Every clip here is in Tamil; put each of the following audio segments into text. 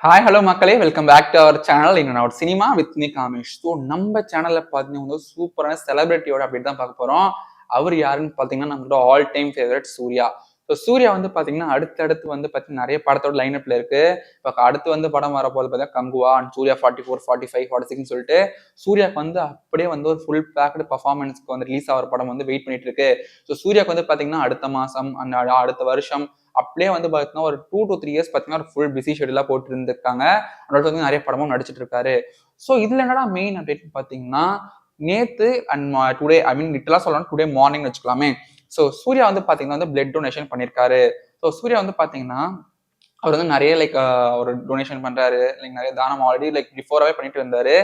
ஹாய் ஹலோ மக்களே, welcome back to our channel. இன்னொரு cinema with me Kamesh. So நம்ம சேனல்ல பார்த்தீங்கன்னா வந்து சூப்பரான செலிபிரிட்டியோட அப்படி தான் பார்க்க போறோம். அவர் யாருன்னு பார்த்தீங்கன்னா நம்மளோட all time favourite Suriya. So Suriya வந்து பார்த்தீங்கன்னா அடுத்தடுத்து வந்து பார்த்தீங்கன்னா நிறைய படத்தோட லைனப்ல இருக்கு. இப்போ அடுத்து வந்து படம் வரப்போது பார்த்தீங்கன்னா கங்குவா அண்ட் சூர்யா 44, 45, 46 சொல்லிட்டு சூர்யாக்கு வந்து அப்படியே வந்து ஒரு ஃபுல் பேக்டு பர்ஃபார்மன்ஸ்க்கு வந்து ரிலீஸ் ஆகிற படம் வந்து வெயிட் பண்ணிட்டு இருக்கு. ஸோ சூர்யாக்கு வந்து பார்த்தீங்கன்னா அடுத்த மாசம் அண்ட் அடுத்த வருஷம் அப்படியே வந்து பார்த்தீங்கன்னா ஒரு 2 to 3 இயர்ஸ் பார்த்தீங்கன்னா ஒரு ஃபுல் பிஸி ஷெடியூலாக போட்டு இருந்திருக்காங்க. அதோட வந்து நிறைய படமும் நடிச்சிட்டு இருக்காரு. ஸோ இதுல என்னடா மெயின் அப்டேட் பார்த்தீங்கன்னா நேத்து அண்ட் டுடே ஐ மீன் லிட்டலா சொல்லணும் டுடே மார்னிங் வச்சுக்கலாமே. ஸோ சூர்யா வந்து பார்த்தீங்கன்னா வந்து பிளட் டொனேஷன் பண்ணியிருக்காரு. ஸோ சூர்யா வந்து பார்த்தீங்கன்னா அவர் வந்து நிறைய ஒரு டொனேஷன் பண்றாரு. நிறைய தானம் ஆல்ரெடி பிஃபோராகவே பண்ணிட்டு இருந்தாரு.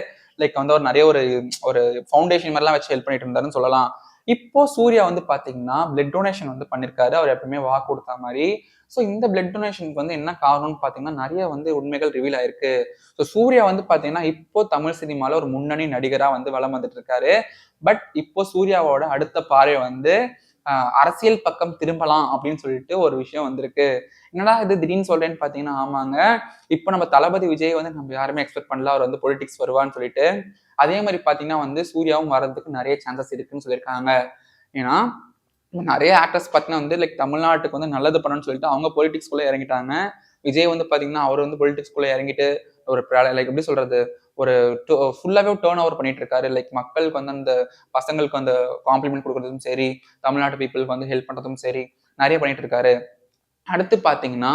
வந்து அவர் நிறைய ஒரு ஒரு ஃபவுண்டேஷன் மாதிரிலாம் வச்சு ஹெல்ப் பண்ணிட்டு இருந்தாருன்னு சொல்லலாம். இப்போ சூர்யா வந்து பாத்தீங்கன்னா பிளட் டொனேஷன் வந்து பண்ணிருக்காரு. அவர் எப்பவுமே வாக்கு கொடுத்த மாதிரி. ஸோ இந்த பிளட் டொனேஷனுக்கு வந்து என்ன காரணம்னு பாத்தீங்கன்னா நிறைய வந்து உண்மைகள் ரிவீல் ஆயிருக்கு. ஸோ சூர்யா வந்து பாத்தீங்கன்னா இப்போ தமிழ் சினிமால ஒரு முன்னணி நடிகரா வந்து வலம் வந்துட்டு இருக்காரு. பட் இப்போ சூர்யாவோட அடுத்த பார்வை வந்து அரசியல் பக்கம் திரும்பலாம் அப்படின்னு சொல்லிட்டு ஒரு விஷயம் வந்திருக்கு. என்னடா இது திடீர்னு சொல்றேன்னு பாத்தீங்கன்னா ஆமாங்க, இப்போ நம்ம தளபதி விஜய் வந்து நம்ம யாருமே எக்ஸ்பெக்ட் பண்ணல அவர் வந்து பொலிட்டிக்ஸ் வருவான்னு சொல்லிட்டு. அதே மாதிரி பாத்தீங்கன்னா வந்து சூர்யாவும் வர்றதுக்கு நிறைய சான்சஸ் இருக்குன்னு சொல்லியிருக்காங்க. ஏன்னா நிறைய ஆக்டர்ஸ் பார்த்தீங்கன்னா வந்து தமிழ்நாட்டுக்கு வந்து நல்லது பண்ணணும்னு சொல்லிட்டு அவங்க பொலிட்டிக்ஸ்குள்ள இறங்கிட்டாங்க. விஜய் வந்து பாத்தீங்கன்னா அவர் வந்து பொலிட்டிக்ஸ்குள்ள இறங்கிட்டு ஒரு எப்படி சொல்றது, ஒரு ஃபுல்லாவே டேர்ன் ஓவர் பண்ணிட்டு இருக்காரு. மக்களுக்கு வந்து அந்த பசங்களுக்கு அந்த காம்ப்ளிமெண்ட் கொடுக்கறதும் சரி, தமிழ்நாட்டு பீப்புளுக்கு வந்து ஹெல்ப் பண்றதும் சரி நிறைய பண்ணிட்டு இருக்காரு. அடுத்து பாத்தீங்கன்னா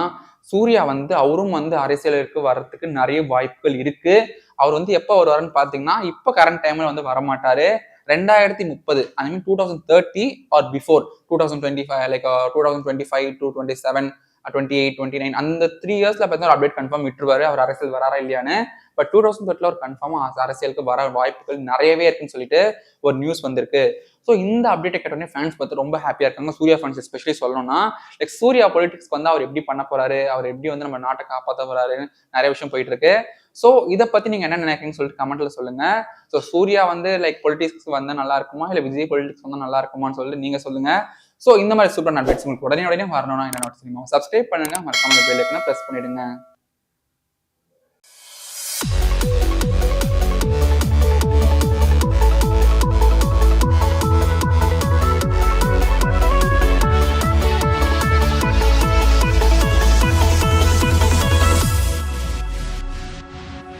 சூர்யா வந்து அவரும் வந்து அரசியலுக்கு வர்றதுக்கு நிறைய வாய்ப்புகள் இருக்கு. அவர் வந்து எப்போ வருவாருன்னு பாத்தீங்கன்னா இப்போ கரண்ட் டைம்ல வந்து வரமாட்டாரு. 2030 ஐ மீன் 2030 ஆர் பிஃபோர் 2025 2025 to 27 28 29 அந்த 3 இயர்ஸ்ல பார்த்தா அப்டேட் கன்ஃபார்ம் விட்டுருவாரு அவர் அரசியல் வராரா இல்லையான்னு. பட் 2030 ஒரு கன்ஃபார்மா அரசியலுக்கு வர வாய்ப்புகள் நிறையவே இருக்குன்னு சொல்லிட்டு ஒரு நியூஸ் வந்திருக்கு. ஸோ இந்த அப்டேட்டை கேட்டோடனே ஃபேன்ஸ் பார்த்து ரொம்ப ஹாப்பியா இருக்காங்க. சூர்யா ஃபேன்ஸ் எஸ்பெஷலி சொல்லணும்னா சூர்யா பொலிட்டிக்ஸ்க்கு வந்து அவர் எப்படி பண்ண போறாரு, அவர் எப்படி வந்து நம்ம நாட்டை காப்பாற்ற போறாருன்னு நிறைய விஷயம் போயிட்டு இருக்கு. ஸோ இதை பத்தி நீங்க என்ன நினைக்கிறீங்கன்னு சொல்லிட்டு கமெண்ட்ல சொல்லுங்க. ஸோ சூர்யா வந்து பொலிட்டிக்ஸ் வந்தா நல்லா இருக்குமா இல்ல விஜய் பொலிட்டிக்ஸ் வந்தா நல்லா இருக்குமான்னு சொல்லிட்டு நீங்க சொல்லுங்க. ஸோ இந்த மாதிரி சூப்பர் அப்டேட்ஸ் உங்களுக்கு உடனே வரணும்னா என்ன சினிமா சப்ஸ்கிரைப் பண்ணுங்க, மறக்காம பெல் ஐக்கனை பிரஸ் பண்ணிடுங்க.